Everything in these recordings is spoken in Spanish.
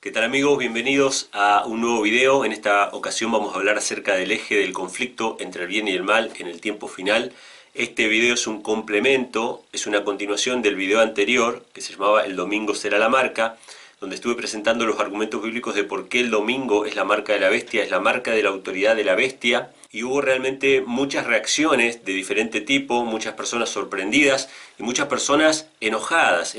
¿Qué tal amigos? Bienvenidos a un nuevo video. En esta ocasión vamos a hablar acerca del eje del conflicto entre el bien y el mal en el tiempo final. Este video es un complemento, es una continuación del video anterior que se llamaba El domingo será la marca, donde estuve presentando los argumentos bíblicos de por qué el domingo es la marca de la bestia, es la marca de la autoridad de la bestia. Y hubo realmente muchas reacciones de diferente tipo, muchas personas sorprendidas y muchas personas enojadas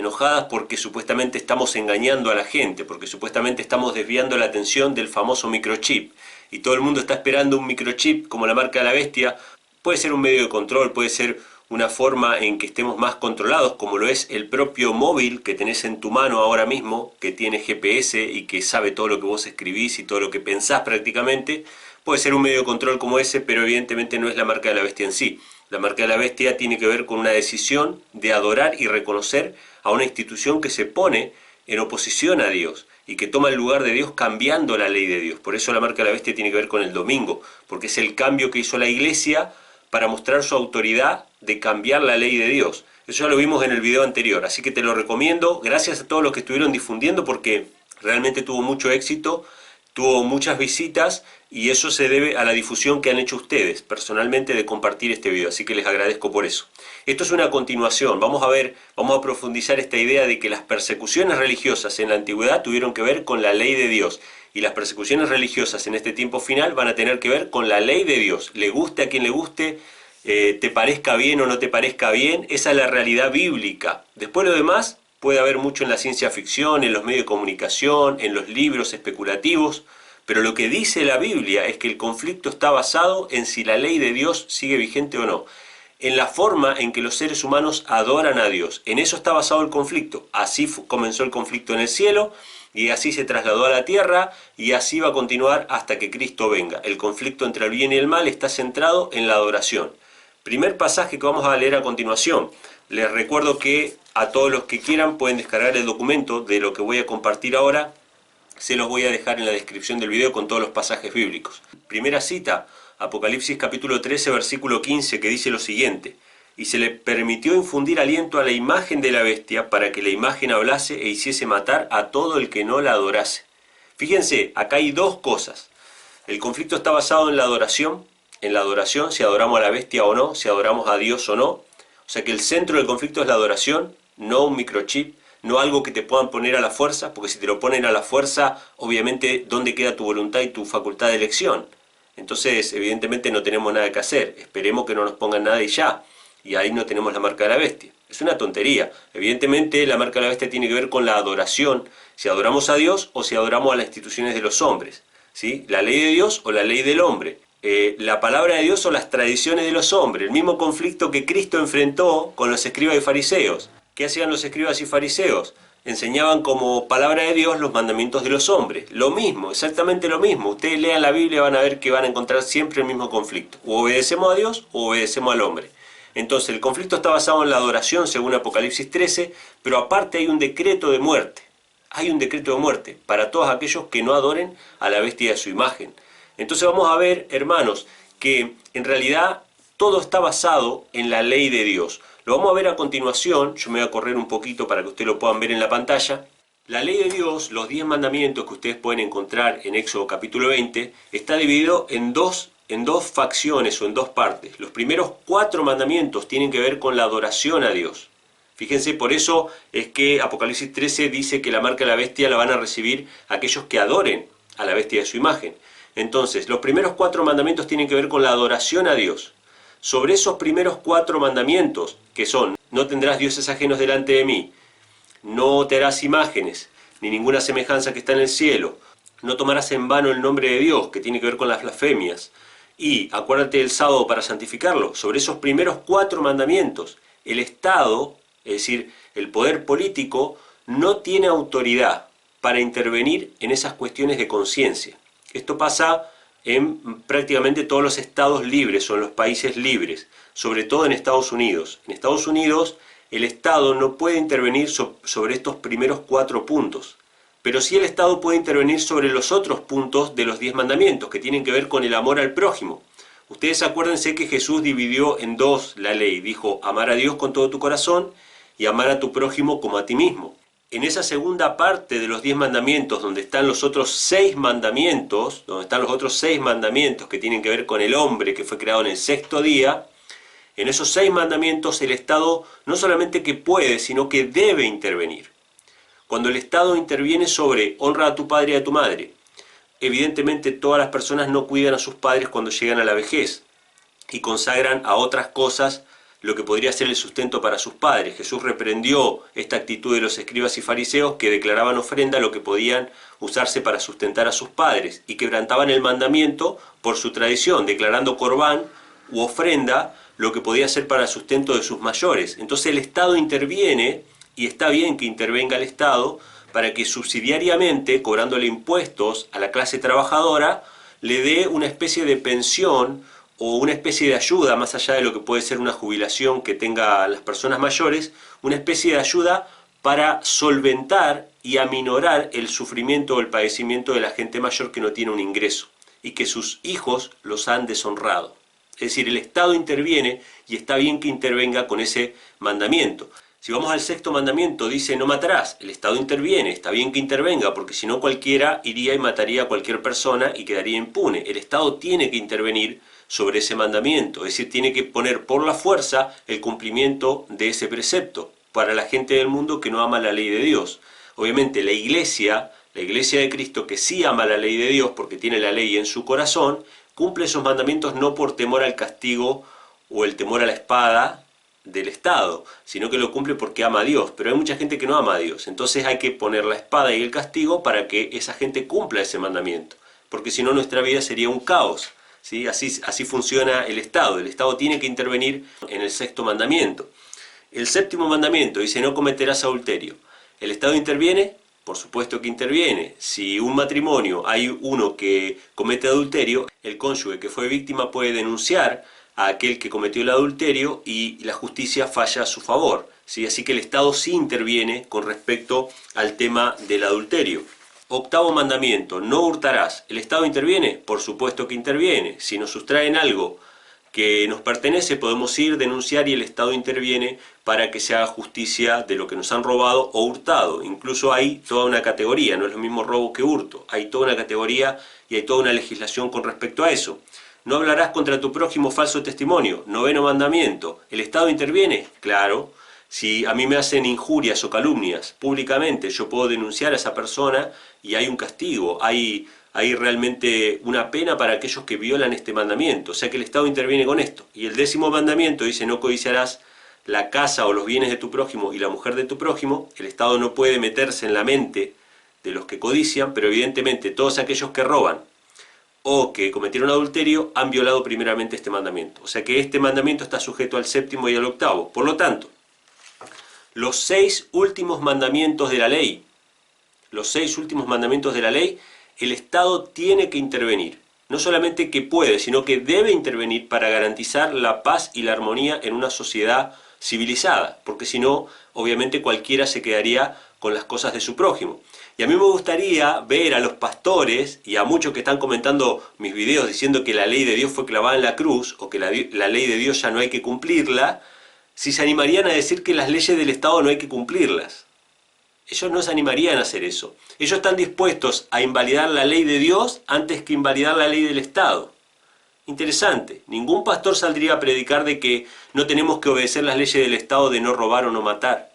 porque supuestamente estamos engañando a la gente, porque supuestamente estamos desviando la atención del famoso microchip. Y todo el mundo está esperando un microchip como la marca de la bestia. Puede ser un medio de control, puede ser una forma en que estemos más controlados, como lo es el propio móvil que tenés en tu mano ahora mismo, que tiene GPS y que sabe todo lo que vos escribís y todo lo que pensás prácticamente. Puede ser un medio de control como ese, pero evidentemente no es la marca de la bestia en sí. La marca de la bestia tiene que ver con una decisión de adorar y reconocer a una institución que se pone en oposición a Dios y que toma el lugar de Dios cambiando la ley de Dios. Por eso la marca de la bestia tiene que ver con el domingo, porque es el cambio que hizo la iglesia para mostrar su autoridad de cambiar la ley de Dios. Eso ya lo vimos en el video anterior, así que te lo recomiendo. Gracias a todos los que estuvieron difundiendo porque realmente tuvo mucho éxito, tuvo muchas visitas y eso se debe a la difusión que han hecho ustedes personalmente de compartir este video, así que les agradezco por eso. Esto es una continuación, vamos a profundizar esta idea de que las persecuciones religiosas en la antigüedad tuvieron que ver con la ley de Dios y las persecuciones religiosas en este tiempo final van a tener que ver con la ley de Dios. Le guste a quien le guste, te parezca bien o no te parezca bien, esa es la realidad bíblica. Después lo demás puede haber mucho en la ciencia ficción, en los medios de comunicación, en los libros especulativos, pero lo que dice la Biblia es que el conflicto está basado en si la ley de Dios sigue vigente o no, en la forma en que los seres humanos adoran a Dios. En eso está basado el conflicto. Así comenzó el conflicto en el cielo y así se trasladó a la tierra y así va a continuar hasta que Cristo venga. El conflicto entre el bien y el mal está centrado en la adoración. Primer pasaje que vamos a leer a continuación. Les recuerdo que a todos los que quieran pueden descargar el documento de lo que voy a compartir ahora. Se los voy a dejar en la descripción del video con todos los pasajes bíblicos. Primera cita, Apocalipsis capítulo 13, versículo 15, que dice lo siguiente: y se le permitió infundir aliento a la imagen de la bestia para que la imagen hablase e hiciese matar a todo el que no la adorase. Fíjense, acá hay dos cosas. El conflicto está basado en la adoración, si adoramos a la bestia o no, si adoramos a Dios o no. O sea que el centro del conflicto es la adoración, no un microchip, no algo que te puedan poner a la fuerza, porque si te lo ponen a la fuerza, obviamente, ¿dónde queda tu voluntad y tu facultad de elección? Entonces, evidentemente no tenemos nada que hacer. Esperemos que no nos pongan nada y ya. Y ahí no tenemos la marca de la bestia. Es una tontería. Evidentemente, la marca de la bestia tiene que ver con la adoración. Si adoramos a Dios o si adoramos a las instituciones de los hombres, ¿sí? La ley de Dios o la ley del hombre. La palabra de Dios o las tradiciones de los hombres. El mismo conflicto que Cristo enfrentó con los escribas y fariseos. ¿Qué hacían los escribas y fariseos? Enseñaban como palabra de Dios los mandamientos de los hombres. Lo mismo, exactamente lo mismo. Ustedes lean la Biblia y van a ver que van a encontrar siempre el mismo conflicto. O obedecemos a Dios o obedecemos al hombre. Entonces el conflicto está basado en la adoración según Apocalipsis 13, pero aparte hay un decreto de muerte. Hay un decreto de muerte para todos aquellos que no adoren a la bestia y a su imagen. Entonces vamos a ver, hermanos, que en realidad todo está basado en la ley de Dios. Lo vamos a ver a continuación. Yo me voy a correr un poquito para que ustedes lo puedan ver en la pantalla. La ley de Dios, los 10 mandamientos que ustedes pueden encontrar en Éxodo capítulo 20, está dividido en dos facciones o en dos partes. Los primeros 4 mandamientos tienen que ver con la adoración a Dios. Fíjense, por eso es que Apocalipsis 13 dice que la marca de la bestia la van a recibir aquellos que adoren a la bestia de su imagen. Entonces, los primeros 4 mandamientos tienen que ver con la adoración a Dios. Sobre esos primeros 4 mandamientos, que son: no tendrás dioses ajenos delante de mí, no te harás imágenes, ni ninguna semejanza que está en el cielo, no tomarás en vano el nombre de Dios, que tiene que ver con las blasfemias, y acuérdate del sábado para santificarlo. Sobre esos primeros 4 mandamientos, el Estado, es decir, el poder político, no tiene autoridad para intervenir en esas cuestiones de conciencia. Esto pasa en prácticamente todos los estados libres o en los países libres, sobre todo en Estados Unidos. En Estados Unidos el Estado no puede intervenir sobre estos primeros 4 puntos, pero sí el Estado puede intervenir sobre los otros puntos de los 10 mandamientos, que tienen que ver con el amor al prójimo. Ustedes acuérdense que Jesús dividió en 2 la ley. Dijo: amar a Dios con todo tu corazón y amar a tu prójimo como a ti mismo. En esa segunda parte de los 10 mandamientos, donde están los otros 6 mandamientos, que tienen que ver con el hombre que fue creado en el sexto día, en esos 6 mandamientos el Estado no solamente que puede, sino que debe intervenir. Cuando el Estado interviene sobre honra a tu padre y a tu madre, evidentemente todas las personas no cuidan a sus padres cuando llegan a la vejez y consagran a otras cosas lo que podría ser el sustento para sus padres. Jesús reprendió esta actitud de los escribas y fariseos que declaraban ofrenda lo que podían usarse para sustentar a sus padres y quebrantaban el mandamiento por su tradición, declarando corbán u ofrenda lo que podía ser para el sustento de sus mayores. Entonces el Estado interviene, y está bien que intervenga el Estado, para que subsidiariamente, cobrándole impuestos a la clase trabajadora, le dé una especie de pensión o una especie de ayuda, más allá de lo que puede ser una jubilación que tengan las personas mayores, una especie de ayuda para solventar y aminorar el sufrimiento o el padecimiento de la gente mayor que no tiene un ingreso y que sus hijos los han deshonrado. Es decir, el Estado interviene y está bien que intervenga con ese mandamiento. Si vamos al sexto mandamiento, dice no matarás. El Estado interviene, está bien que intervenga, porque si no cualquiera iría y mataría a cualquier persona y quedaría impune. El Estado tiene que intervenir sobre ese mandamiento, es decir, tiene que poner por la fuerza el cumplimiento de ese precepto para la gente del mundo que no ama la ley de Dios. Obviamente la iglesia de Cristo, que sí ama la ley de Dios porque tiene la ley en su corazón, cumple esos mandamientos no por temor al castigo o el temor a la espada del Estado, sino que lo cumple porque ama a Dios. Pero hay mucha gente que no ama a Dios, entonces hay que poner la espada y el castigo para que esa gente cumpla ese mandamiento, porque si no nuestra vida sería un caos. ¿Sí? Así funciona el Estado. El Estado tiene que intervenir en el sexto mandamiento. El séptimo mandamiento dice no cometerás adulterio. ¿El Estado interviene? Por supuesto que interviene. Si un matrimonio hay uno que comete adulterio, el cónyuge que fue víctima puede denunciar a aquel que cometió el adulterio y la justicia falla a su favor. ¿Sí? Así que el Estado sí interviene con respecto al tema del adulterio. Octavo mandamiento, no hurtarás. ¿El Estado interviene? Por supuesto que interviene. Si nos sustraen algo que nos pertenece, podemos ir, denunciar y el Estado interviene para que se haga justicia de lo que nos han robado o hurtado. Incluso hay toda una categoría, no es lo mismo robo que hurto. Hay toda una categoría y hay toda una legislación con respecto a eso. No hablarás contra tu prójimo falso testimonio. Noveno mandamiento, ¿el Estado interviene? Claro. Si a mí me hacen injurias o calumnias públicamente, yo puedo denunciar a esa persona y hay un castigo, hay realmente una pena para aquellos que violan este mandamiento. O sea que el Estado interviene con esto. Y el décimo mandamiento dice no codiciarás la casa o los bienes de tu prójimo y la mujer de tu prójimo. El Estado no puede meterse en la mente de los que codician, pero evidentemente todos aquellos que roban o que cometieron adulterio han violado primeramente este mandamiento. O sea que este mandamiento está sujeto al séptimo y al octavo. Por lo tanto, los 6 últimos mandamientos de la ley, el Estado tiene que intervenir. No solamente que puede, sino que debe intervenir para garantizar la paz y la armonía en una sociedad civilizada, porque si no, obviamente cualquiera se quedaría con las cosas de su prójimo. Y a mí me gustaría ver a los pastores y a muchos que están comentando mis videos diciendo que la ley de Dios fue clavada en la cruz o que la ley de Dios ya no hay que cumplirla, si se animarían a decir que las leyes del Estado no hay que cumplirlas. Ellos no se animarían a hacer eso. Ellos están dispuestos a invalidar la ley de Dios antes que invalidar la ley del Estado. Interesante. Ningún pastor saldría a predicar de que no tenemos que obedecer las leyes del Estado de no robar o no matar,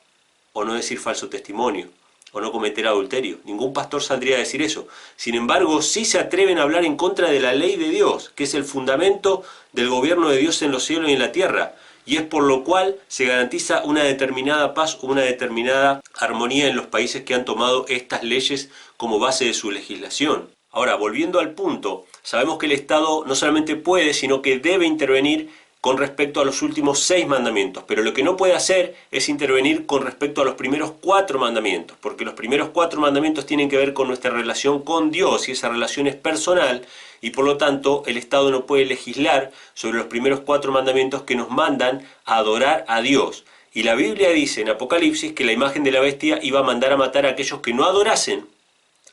o no decir falso testimonio, o no cometer adulterio. Ningún pastor saldría a decir eso. Sin embargo, sí se atreven a hablar en contra de la ley de Dios, que es el fundamento del gobierno de Dios en los cielos y en la tierra. Y es por lo cual se garantiza una determinada paz o una determinada armonía en los países que han tomado estas leyes como base de su legislación. Ahora, volviendo al punto, sabemos que el Estado no solamente puede, sino que debe intervenir con respecto a los últimos 6 mandamientos, pero lo que no puede hacer es intervenir con respecto a los primeros 4 mandamientos, porque los primeros 4 mandamientos tienen que ver con nuestra relación con Dios y esa relación es personal y por lo tanto el Estado no puede legislar sobre los primeros 4 mandamientos que nos mandan a adorar a Dios. Y la Biblia dice en Apocalipsis que la imagen de la bestia iba a mandar a matar a aquellos que no adorasen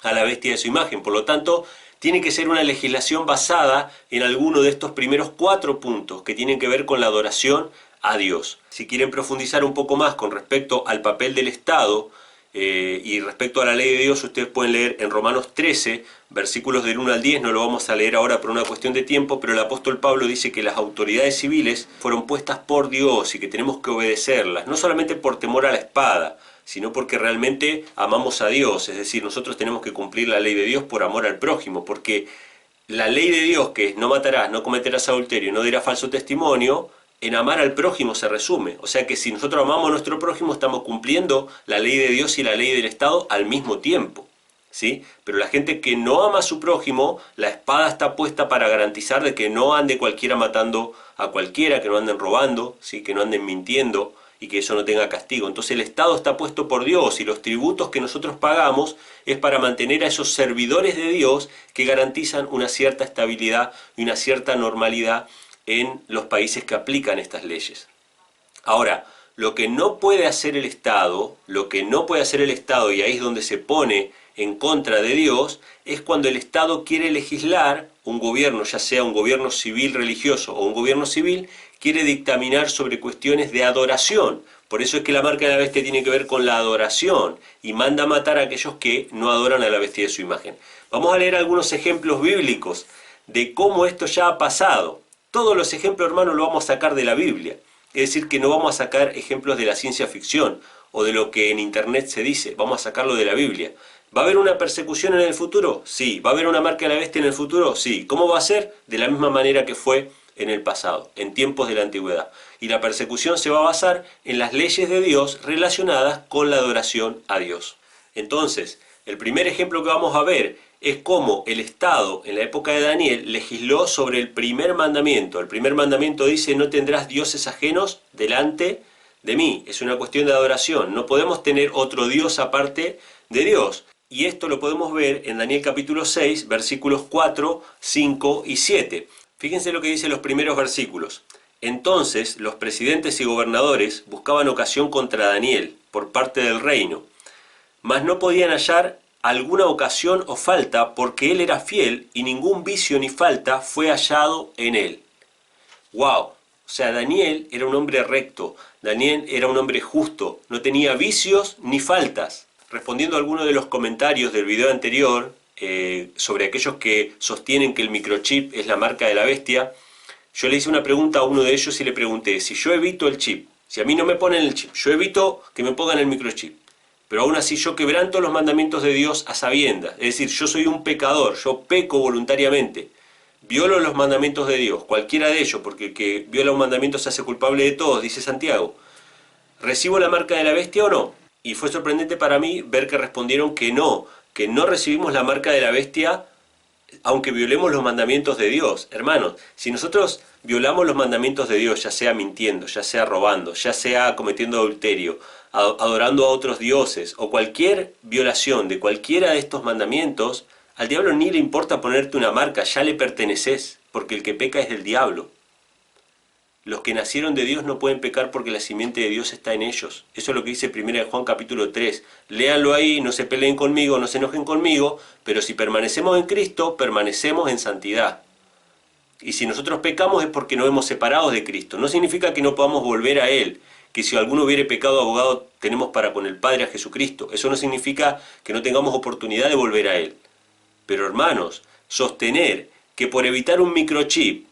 a la bestia de su imagen, por lo tanto tiene que ser una legislación basada en alguno de estos primeros 4 puntos que tienen que ver con la adoración a Dios. Si quieren profundizar un poco más con respecto al papel del Estado Y respecto a la ley de Dios, ustedes pueden leer en Romanos 13, versículos del 1 al 10, no lo vamos a leer ahora por una cuestión de tiempo, pero el apóstol Pablo dice que las autoridades civiles fueron puestas por Dios y que tenemos que obedecerlas, no solamente por temor a la espada, sino porque realmente amamos a Dios, es decir, nosotros tenemos que cumplir la ley de Dios por amor al prójimo, porque la ley de Dios, que es no matarás, no cometerás adulterio, no dirás falso testimonio, en amar al prójimo se resume. O sea que si nosotros amamos a nuestro prójimo, estamos cumpliendo la ley de Dios y la ley del Estado al mismo tiempo, ¿sí? Pero la gente que no ama a su prójimo, la espada está puesta para garantizar de que no ande cualquiera matando a cualquiera, que no anden robando, ¿sí? Que no anden mintiendo y que eso no tenga castigo. Entonces el Estado está puesto por Dios y los tributos que nosotros pagamos es para mantener a esos servidores de Dios que garantizan una cierta estabilidad y una cierta normalidad en los países que aplican estas leyes. Ahora, lo que no puede hacer el Estado, y ahí es donde se pone en contra de Dios, es cuando el Estado quiere legislar, un gobierno, ya sea un gobierno civil religioso o un gobierno civil, quiere dictaminar sobre cuestiones de adoración. Por eso es que la marca de la bestia tiene que ver con la adoración y manda a matar a aquellos que no adoran a la bestia de su imagen. Vamos a leer algunos ejemplos bíblicos de cómo esto ya ha pasado. Todos los ejemplos, hermanos, los vamos a sacar de la Biblia. Es decir, que no vamos a sacar ejemplos de la ciencia ficción o de lo que en internet se dice. Vamos a sacarlo de la Biblia. ¿Va a haber una persecución en el futuro? Sí. ¿Va a haber una marca de la bestia en el futuro? Sí. ¿Cómo va a ser? De la misma manera que fue en el pasado, en tiempos de la antigüedad. Y la persecución se va a basar en las leyes de Dios relacionadas con la adoración a Dios. Entonces, el primer ejemplo que vamos a ver es cómo el Estado, en la época de Daniel, legisló sobre el primer mandamiento. El primer mandamiento dice: no tendrás dioses ajenos delante de mí. Es una cuestión de adoración. No podemos tener otro Dios aparte de Dios. Y esto lo podemos ver en Daniel capítulo 6, versículos 4, 5 y 7. Fíjense lo que dicen los primeros versículos. Entonces los presidentes y gobernadores buscaban ocasión contra Daniel por parte del reino, mas no podían hallar alguna ocasión o falta, porque él era fiel y ningún vicio ni falta fue hallado en él. ¡Wow! O sea, Daniel era un hombre recto, Daniel era un hombre justo, no tenía vicios ni faltas. Respondiendo a algunos de los comentarios del video anterior, sobre aquellos que sostienen que el microchip es la marca de la bestia, yo le hice una pregunta a uno de ellos y le pregunté: si yo evito el chip, si a mí no me ponen el chip, yo evito que me pongan el microchip, pero aún así yo quebranto los mandamientos de Dios a sabiendas, es decir, yo soy un pecador, yo peco voluntariamente, violo los mandamientos de Dios, cualquiera de ellos, porque el que viola un mandamiento se hace culpable de todos, dice Santiago, ¿recibo la marca de la bestia o no? Y fue sorprendente para mí ver que respondieron que no recibimos la marca de la bestia aunque violemos los mandamientos de Dios. Hermanos, si nosotros violamos los mandamientos de Dios, ya sea mintiendo, ya sea robando, ya sea cometiendo adulterio, adorando a otros dioses, o cualquier violación de cualquiera de estos mandamientos, al diablo ni le importa ponerte una marca, ya le perteneces, porque el que peca es del diablo. Los que nacieron de Dios no pueden pecar porque la simiente de Dios está en ellos. Eso es lo que dice 1 Juan capítulo 3. Léanlo ahí, no se peleen conmigo, no se enojen conmigo, pero si permanecemos en Cristo, permanecemos en santidad. Y si nosotros pecamos es porque nos hemos separado de Cristo. No significa que no podamos volver a Él, que si alguno hubiere pecado, abogado tenemos para con el Padre a Jesucristo. Eso no significa que no tengamos oportunidad de volver a Él. Pero hermanos, sostener que por evitar un microchip,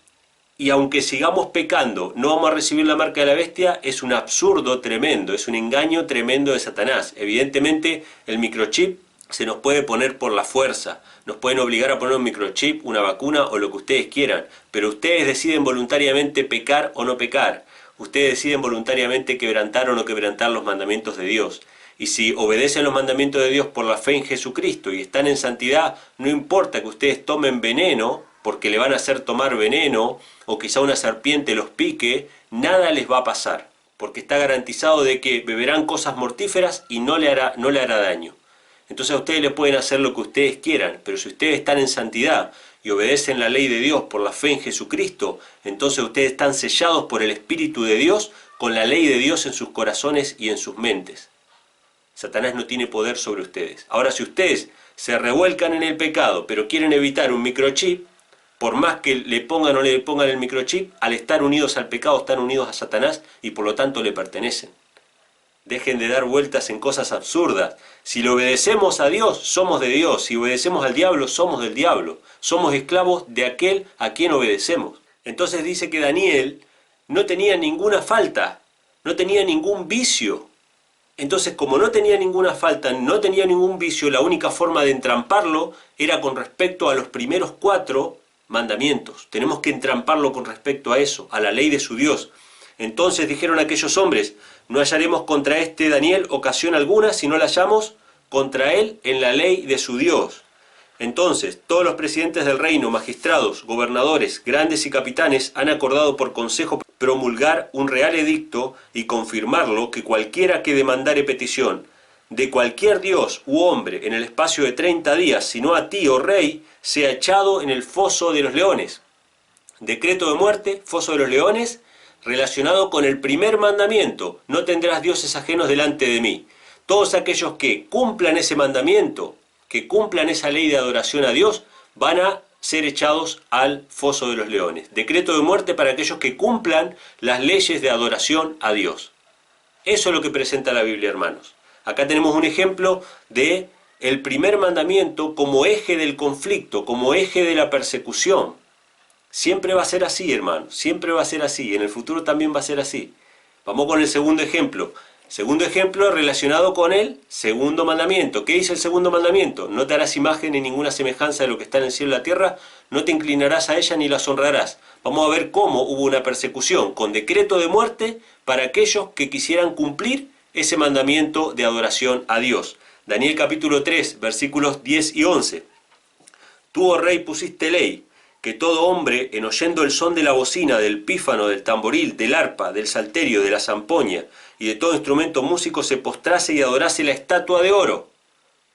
y aunque sigamos pecando, no vamos a recibir la marca de la bestia, es un absurdo tremendo, es un engaño tremendo de Satanás. Evidentemente, el microchip se nos puede poner por la fuerza, nos pueden obligar a poner un microchip, una vacuna o lo que ustedes quieran, pero ustedes deciden voluntariamente pecar o no pecar. Ustedes deciden voluntariamente quebrantar o no quebrantar los mandamientos de Dios. Y si obedecen los mandamientos de Dios por la fe en Jesucristo y están en santidad, no importa que ustedes tomen veneno, porque le van a hacer tomar veneno, o quizá una serpiente los pique, nada les va a pasar, porque está garantizado de que beberán cosas mortíferas y no le hará daño. Entonces a ustedes les pueden hacer lo que ustedes quieran, pero si ustedes están en santidad y obedecen la ley de Dios por la fe en Jesucristo, entonces ustedes están sellados por el Espíritu de Dios, con la ley de Dios en sus corazones y en sus mentes. Satanás no tiene poder sobre ustedes. Ahora, si ustedes se revuelcan en el pecado, pero quieren evitar un microchip, por más que le pongan o le pongan el microchip, al estar unidos al pecado, están unidos a Satanás y por lo tanto le pertenecen. Dejen de dar vueltas en cosas absurdas. Si le obedecemos a Dios, somos de Dios. Si obedecemos al diablo, somos del diablo. Somos esclavos de aquel a quien obedecemos. Entonces dice que Daniel no tenía ninguna falta, no tenía ningún vicio. Entonces, como no tenía ninguna falta, no tenía ningún vicio, la única forma de entramparlo era con respecto a los primeros 4 mandamientos. Tenemos que entramparlo con respecto a eso, a la ley de su Dios. Entonces dijeron aquellos hombres: no hallaremos contra este Daniel ocasión alguna si no la hallamos contra él en la ley de su Dios. Entonces todos los presidentes del reino, magistrados, gobernadores, grandes y capitanes han acordado por consejo promulgar un real edicto y confirmarlo, que cualquiera que demandare petición de cualquier dios u hombre en el espacio de 30 días, sino a ti, oh rey, sea echado en el foso de los leones. Decreto de muerte, foso de los leones, relacionado con el primer mandamiento: no tendrás dioses ajenos delante de mí. Todos aquellos que cumplan ese mandamiento, que cumplan esa ley de adoración a Dios, van a ser echados al foso de los leones. Decreto de muerte para aquellos que cumplan las leyes de adoración a Dios. Eso es lo que presenta la Biblia, hermanos. Acá tenemos un ejemplo de el primer mandamiento como eje del conflicto, como eje de la persecución. Siempre va a ser así, hermanos, siempre va a ser así, en el futuro también va a ser así. Vamos con el segundo ejemplo. Segundo ejemplo relacionado con el segundo mandamiento. ¿Qué dice el segundo mandamiento? No te harás imagen ni ninguna semejanza de lo que está en el cielo y la tierra, no te inclinarás a ella ni las honrarás. Vamos a ver cómo hubo una persecución con decreto de muerte para aquellos que quisieran cumplir ese mandamiento de adoración a Dios. Daniel capítulo 3, versículos 10 y 11. Tú, oh rey, pusiste ley, que todo hombre, en oyendo el son de la bocina, del pífano, del tamboril, del arpa, del salterio, de la zampoña y de todo instrumento músico, se postrase y adorase la estatua de oro.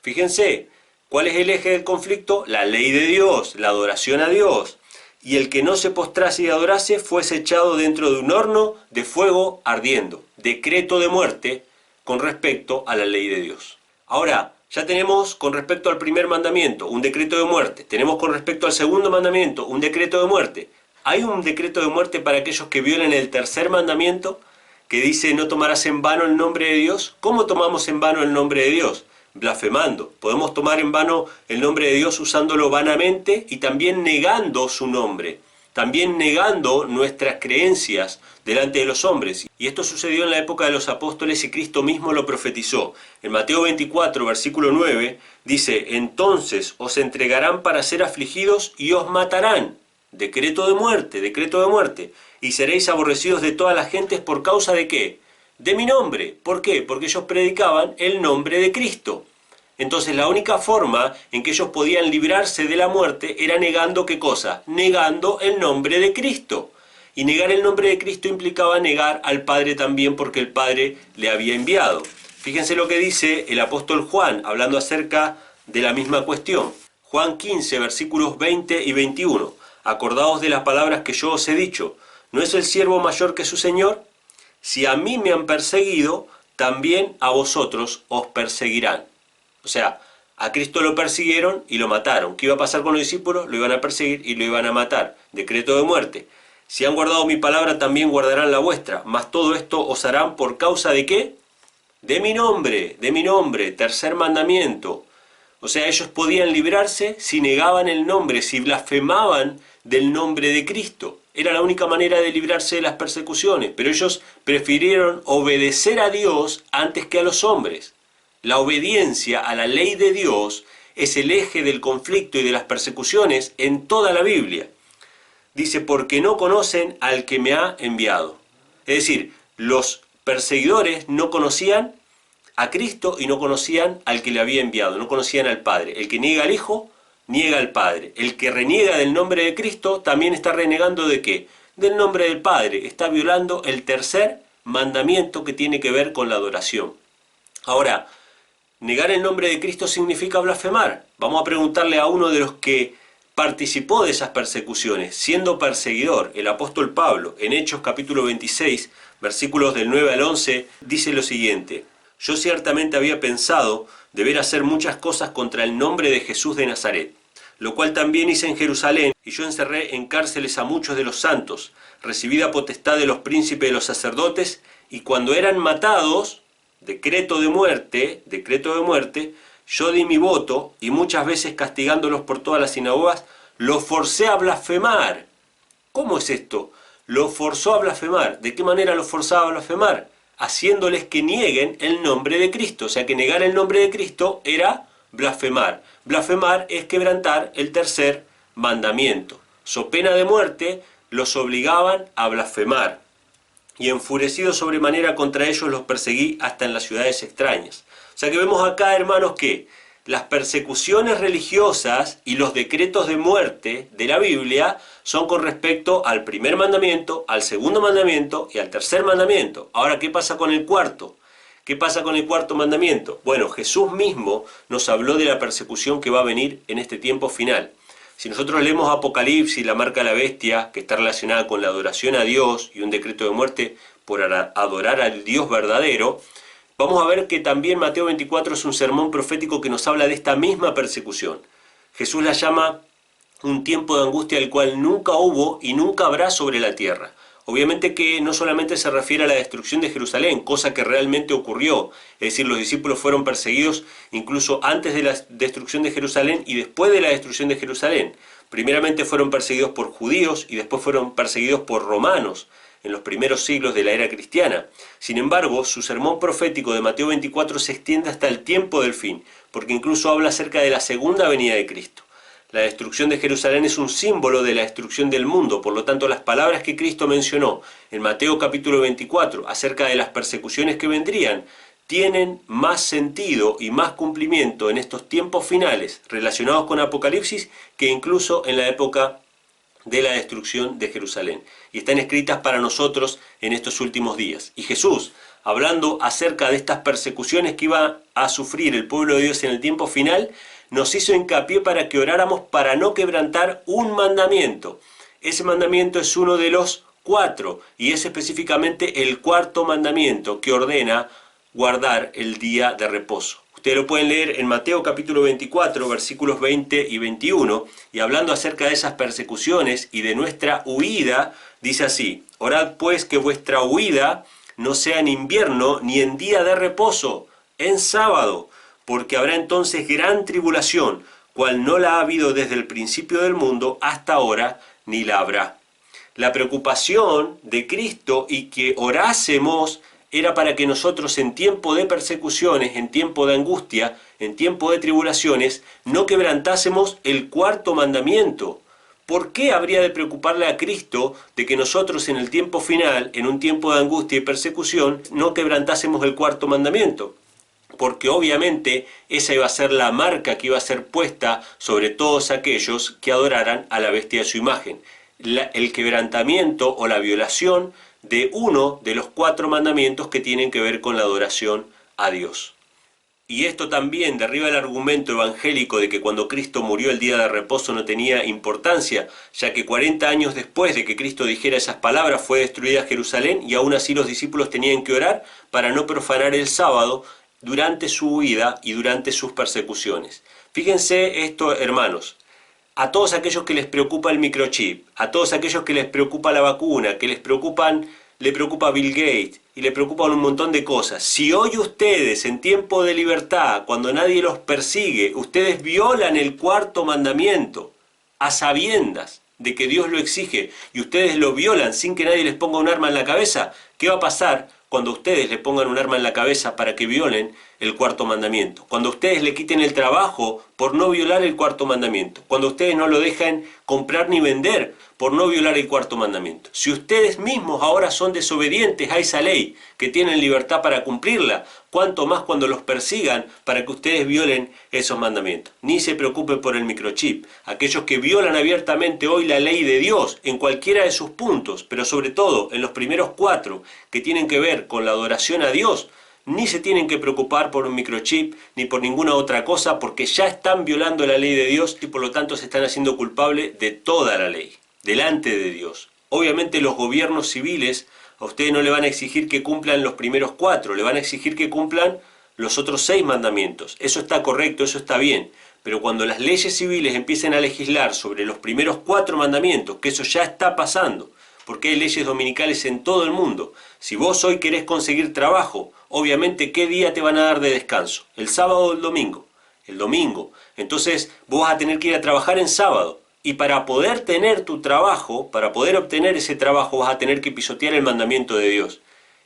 Fíjense, ¿cuál es el eje del conflicto? La ley de Dios, la adoración a Dios. Y el que no se postrase y adorase fuese echado dentro de un horno de fuego ardiendo. Decreto de muerte con respecto a la ley de Dios. Ahora, ya tenemos con respecto al primer mandamiento un decreto de muerte. Tenemos con respecto al segundo mandamiento un decreto de muerte. ¿Hay un decreto de muerte para aquellos que violen el tercer mandamiento, que dice no tomarás en vano el nombre de Dios? ¿Cómo tomamos en vano el nombre de Dios? Blasfemando. Podemos tomar en vano el nombre de Dios usándolo vanamente y también negando su nombre. También negando nuestras creencias delante de los hombres. Y esto sucedió en la época de los apóstoles y Cristo mismo lo profetizó. En Mateo 24, versículo 9, dice: entonces os entregarán para ser afligidos y os matarán. Decreto de muerte. Y seréis aborrecidos de todas las gentes por causa de ¿qué? De mi nombre. ¿Por qué? Porque ellos predicaban el nombre de Cristo. Entonces la única forma en que ellos podían librarse de la muerte era negando ¿qué cosa? Negando el nombre de Cristo. Y negar el nombre de Cristo implicaba negar al Padre también, porque el Padre le había enviado. Fíjense lo que dice el apóstol Juan, hablando acerca de la misma cuestión. Juan 15, versículos 20 y 21. Acordaos de las palabras que yo os he dicho. ¿No es el siervo mayor que su Señor? Si a mí me han perseguido, también a vosotros os perseguirán. O sea, a Cristo lo persiguieron y lo mataron. ¿Qué iba a pasar con los discípulos? Lo iban a perseguir y lo iban a matar. Decreto de muerte. Si han guardado mi palabra, también guardarán la vuestra. Mas todo esto os harán por causa de ¿qué? De mi nombre. Tercer mandamiento. O sea, ellos podían librarse si negaban el nombre, si blasfemaban del nombre de Cristo. Era la única manera de librarse de las persecuciones. Pero ellos prefirieron obedecer a Dios antes que a los hombres. La obediencia a la ley de Dios es el eje del conflicto y de las persecuciones en toda la Biblia. Dice, porque no conocen al que me ha enviado. Es decir, los perseguidores no conocían a Cristo y no conocían al que le había enviado, no conocían al Padre. El que niega al Hijo, niega al Padre. El que reniega del nombre de Cristo también está renegando ¿de qué? Del nombre del Padre. Está violando el tercer mandamiento que tiene que ver con la adoración. Ahora, negar el nombre de Cristo significa blasfemar. Vamos a preguntarle a uno de los que participó de esas persecuciones, siendo perseguidor, el apóstol Pablo, en Hechos capítulo 26, versículos del 9 al 11, dice lo siguiente: yo ciertamente había pensado deber hacer muchas cosas contra el nombre de Jesús de Nazaret, lo cual también hice en Jerusalén, y yo encerré en cárceles a muchos de los santos, recibida potestad de los príncipes de los sacerdotes, y cuando eran matados, decreto de muerte, yo di mi voto y muchas veces castigándolos por todas las sinagogas, los forcé a blasfemar. ¿Cómo es esto? Lo forzó a blasfemar. ¿De qué manera lo forzaba a blasfemar? Haciéndoles que nieguen el nombre de Cristo. O sea que negar el nombre de Cristo era blasfemar. Blasfemar es quebrantar el tercer mandamiento. So pena de muerte, los obligaban a blasfemar. Y enfurecido sobremanera contra ellos los perseguí hasta en las ciudades extrañas. O sea que vemos acá, hermanos, que las persecuciones religiosas y los decretos de muerte de la Biblia son con respecto al primer mandamiento, al segundo mandamiento y al tercer mandamiento. Ahora, ¿qué pasa con el cuarto? ¿Qué pasa con el cuarto mandamiento? Bueno, Jesús mismo nos habló de la persecución que va a venir en este tiempo final. Si nosotros leemos Apocalipsis, la marca de la bestia, que está relacionada con la adoración a Dios y un decreto de muerte por adorar al Dios verdadero, vamos a ver que también Mateo 24 es un sermón profético que nos habla de esta misma persecución. Jesús la llama un tiempo de angustia el cual nunca hubo y nunca habrá sobre la tierra. Obviamente que no solamente se refiere a la destrucción de Jerusalén, cosa que realmente ocurrió, es decir, los discípulos fueron perseguidos incluso antes de la destrucción de Jerusalén y después de la destrucción de Jerusalén. Primeramente fueron perseguidos por judíos y después fueron perseguidos por romanos en los primeros siglos de la era cristiana. Sin embargo, su sermón profético de Mateo 24 se extiende hasta el tiempo del fin, porque incluso habla acerca de la segunda venida de Cristo. La destrucción de Jerusalén es un símbolo de la destrucción del mundo, por lo tanto las palabras que Cristo mencionó en Mateo capítulo 24 acerca de las persecuciones que vendrían tienen más sentido y más cumplimiento en estos tiempos finales relacionados con Apocalipsis que incluso en la época de la destrucción de Jerusalén. Y están escritas para nosotros en estos últimos días. Y Jesús, hablando acerca de estas persecuciones que iba a sufrir el pueblo de Dios en el tiempo final, nos hizo hincapié para que oráramos para no quebrantar un mandamiento. Ese mandamiento es uno de los 4 y es específicamente el cuarto mandamiento que ordena guardar el día de reposo. Ustedes lo pueden leer en Mateo capítulo 24, versículos 20 y 21, y hablando acerca de esas persecuciones y de nuestra huida, dice así: orad pues que vuestra huida no sea en invierno ni en día de reposo, en sábado, porque habrá entonces gran tribulación, cual no la ha habido desde el principio del mundo hasta ahora, ni la habrá. La preocupación de Cristo y que orásemos era para que nosotros en tiempo de persecuciones, en tiempo de angustia, en tiempo de tribulaciones, no quebrantásemos el cuarto mandamiento. ¿Por qué habría de preocuparle a Cristo de que nosotros en el tiempo final, en un tiempo de angustia y persecución, no quebrantásemos el cuarto mandamiento? Porque obviamente esa iba a ser la marca que iba a ser puesta sobre todos aquellos que adoraran a la bestia de su imagen. El quebrantamiento o la violación de uno de los 4 mandamientos que tienen que ver con la adoración a Dios. Y esto también derriba el argumento evangélico de que cuando Cristo murió el día de reposo no tenía importancia, ya que 40 años después de que Cristo dijera esas palabras fue destruida Jerusalén y aún así los discípulos tenían que orar para no profanar el sábado durante su huida y durante sus persecuciones. Fíjense esto, hermanos. A todos aquellos que les preocupa el microchip, a todos aquellos que les preocupa la vacuna, que le preocupa Bill Gates y le preocupan un montón de cosas. Si hoy ustedes, en tiempo de libertad, cuando nadie los persigue, ustedes violan el cuarto mandamiento a sabiendas de que Dios lo exige y ustedes lo violan sin que nadie les ponga un arma en la cabeza, ¿qué va a pasar cuando ustedes le pongan un arma en la cabeza para que violen el cuarto mandamiento? Cuando ustedes le quiten el trabajo por no violar el cuarto mandamiento. Cuando ustedes no lo dejan comprar ni vender por no violar el cuarto mandamiento. Si ustedes mismos ahora son desobedientes a esa ley, que tienen libertad para cumplirla, cuánto más cuando los persigan para que ustedes violen esos mandamientos. Ni se preocupen por el microchip. Aquellos que violan abiertamente hoy la ley de Dios en cualquiera de sus puntos, pero sobre todo en los primeros 4 que tienen que ver con la adoración a Dios, ni se tienen que preocupar por un microchip ni por ninguna otra cosa porque ya están violando la ley de Dios y por lo tanto se están haciendo culpables de toda la ley, delante de Dios. Obviamente los gobiernos civiles a ustedes no le van a exigir que cumplan los primeros 4, le van a exigir que cumplan los otros 6 mandamientos. Eso está correcto, eso está bien. Pero cuando las leyes civiles empiecen a legislar sobre los primeros 4 mandamientos, que eso ya está pasando, porque hay leyes dominicales en todo el mundo. Si vos hoy querés conseguir trabajo, obviamente, ¿qué día te van a dar de descanso? ¿El sábado o el domingo? El domingo. Entonces, vos vas a tener que ir a trabajar en sábado. Y para poder tener tu trabajo, para poder obtener ese trabajo, vas a tener que pisotear el mandamiento de Dios.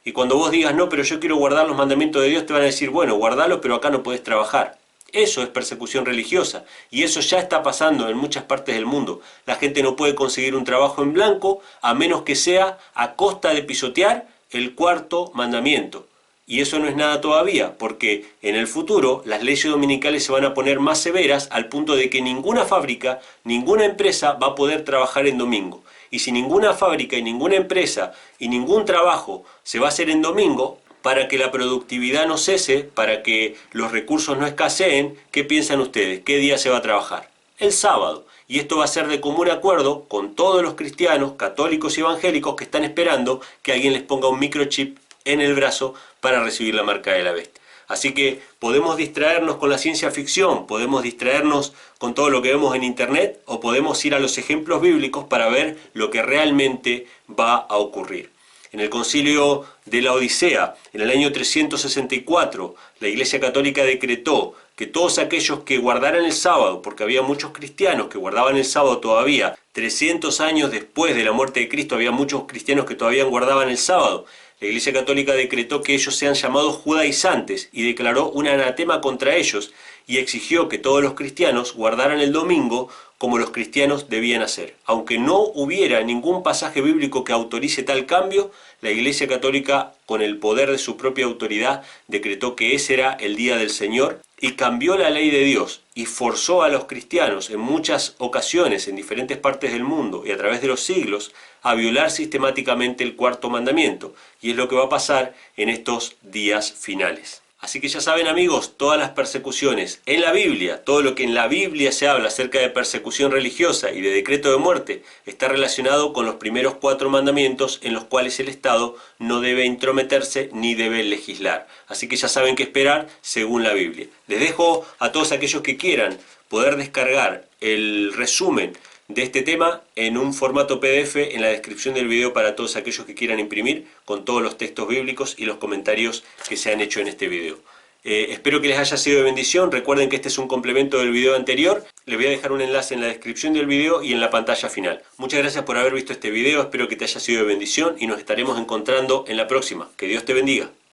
Y cuando vos digas, no, pero yo quiero guardar los mandamientos de Dios, te van a decir, bueno, guardalos, pero acá no podés trabajar. Eso es persecución religiosa. Y eso ya está pasando en muchas partes del mundo. La gente no puede conseguir un trabajo en blanco, a menos que sea a costa de pisotear el cuarto mandamiento. Y eso no es nada todavía, porque en el futuro las leyes dominicales se van a poner más severas al punto de que ninguna fábrica, ninguna empresa va a poder trabajar en domingo. Y si ninguna fábrica y ninguna empresa y ningún trabajo se va a hacer en domingo, para que la productividad no cese, para que los recursos no escaseen, ¿qué piensan ustedes? ¿Qué día se va a trabajar? El sábado. Y esto va a ser de común acuerdo con todos los cristianos, católicos y evangélicos que están esperando que alguien les ponga un microchip en el brazo para recibir la marca de la bestia. Así que podemos distraernos con la ciencia ficción, podemos distraernos con todo lo que vemos en internet o podemos ir a los ejemplos bíblicos para ver lo que realmente va a ocurrir. En el concilio de la Odisea, en el año 364, la Iglesia Católica decretó que todos aquellos que guardaran el sábado, porque había muchos cristianos que guardaban el sábado todavía, 300 años después de la muerte de Cristo, había muchos cristianos que todavía guardaban el sábado. La Iglesia Católica decretó que ellos sean llamados judaizantes y declaró un anatema contra ellos y exigió que todos los cristianos guardaran el domingo como los cristianos debían hacer. Aunque no hubiera ningún pasaje bíblico que autorice tal cambio, la Iglesia Católica, con el poder de su propia autoridad, decretó que ese era el día del Señor y cambió la ley de Dios y forzó a los cristianos en muchas ocasiones en diferentes partes del mundo y a través de los siglos a violar sistemáticamente el cuarto mandamiento. Y es lo que va a pasar en estos días finales. Así que ya saben, amigos, todas las persecuciones en la Biblia, todo lo que en la Biblia se habla acerca de persecución religiosa y de decreto de muerte, está relacionado con los primeros 4 mandamientos en los cuales el Estado no debe intrometerse ni debe legislar. Así que ya saben qué esperar según la Biblia. Les dejo a todos aquellos que quieran poder descargar el resumen de este tema en un formato PDF en la descripción del video para todos aquellos que quieran imprimir con todos los textos bíblicos y los comentarios que se han hecho en este video. Espero que les haya sido de bendición. Recuerden que este es un complemento del video anterior. Les voy a dejar un enlace en la descripción del video y en la pantalla final. Muchas gracias por haber visto este video. Espero que te haya sido de bendición y nos estaremos encontrando en la próxima. Que Dios te bendiga.